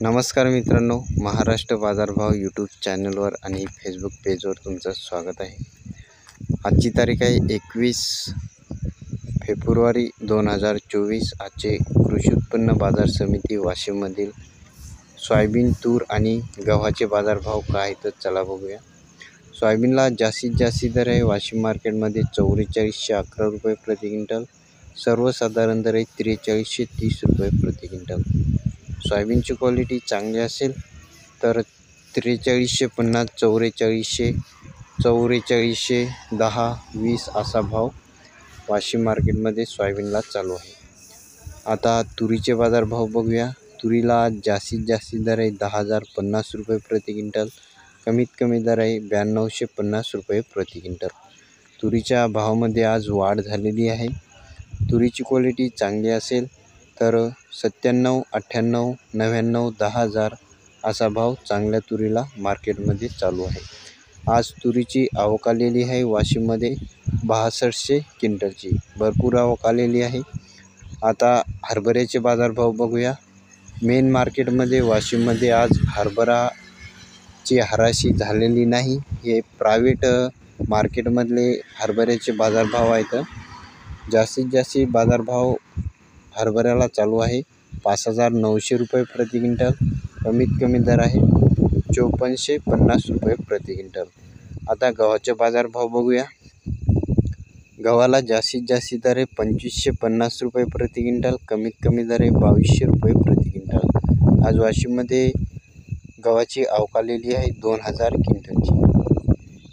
नमस्कार मित्रांनो, महाराष्ट्र बाजारभाव यूट्यूब चॅनलवर आणि फेसबुक पेजवर तुमचं स्वागत आहे। आजची तारीख आहे 21 फेब्रुवारी 2024। आजचे कृषी उत्पन्न बाजार समिती वाशिममधील सोयाबीन, तूर आणि गव्हाचे बाजारभाव काय आहेत चला बघूया। सोयाबीनला जास्तीत जास्त दर आहे वाशिम मार्केटमध्ये 4411 रुपये प्रति क्विंटल, सर्वसाधारण दर आहे 4330 रुपये प्रति क्विंटल। सोयाबीनची क्वालिटी चांगली असेल तर 4350, 4400, 4410, 20 असा भाव वाशिम मार्केटमध्ये सोयाबीनला चालू आहे। आता तुरीचे बाजारभाव बघूया। तुरीला जास्तीत जास्त दर आहे 10,050 रुपये प्रति क्विंटल, कमीत कमी दर आहे 9250 रुपये प्रति क्विंटल। तुरीच्या भावामध्ये आज वाढ झालेली आहे। तुरीची क्वालिटी चांगली असेल तर 97, 98, 99, 10,000 असा भाव चांगल्या तुरीला मार्केटमध्ये चालू आहे। आज तुरीची आवक आलेली आहे वाशिममध्ये 6200 क्विंटलची, भरपूर आवक आलेली आहे। आता हरभऱ्याचे बाजारभाव बघूया। मेन मार्केटमध्ये वाशिममध्ये आज हरभराची हराशी झालेली नाही। हे प्रायव्हेट मार्केटमधले हरभऱ्याचे बाजारभाव आहेत। जास्तीत जास्त बाजारभाव हरभऱ्याला चालू आहे 5900 रुपये प्रति क्विंटल, कमीत कमी दर आहे 5450 रुपये प्रति क्विंटल। आता गव्हाचे बाजारभाव बघूया। गव्हाला जास्तीत जास्त दर आहे 2550 रुपये प्रति क्विंटल, कमीत कमी दर आहे 2200 रुपये प्रति क्विंटल। आज वाशिममध्ये गव्हाची आवक आलेली आहे 2000 क्विंटलची।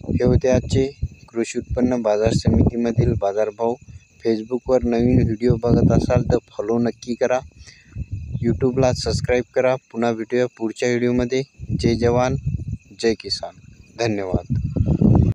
हे होते आजचे कृषी उत्पन्न बाजार समितीमधील बाजारभाव। फेसबुकवर नवीन व्हिडिओ बघत असाल तर फॉलो नक्की करा, यूट्यूबला सबस्क्राईब करा। पुन्हा भेटूया पुढच्या व्हिडिओमध्ये। जय जवान जय किसान, धन्यवाद।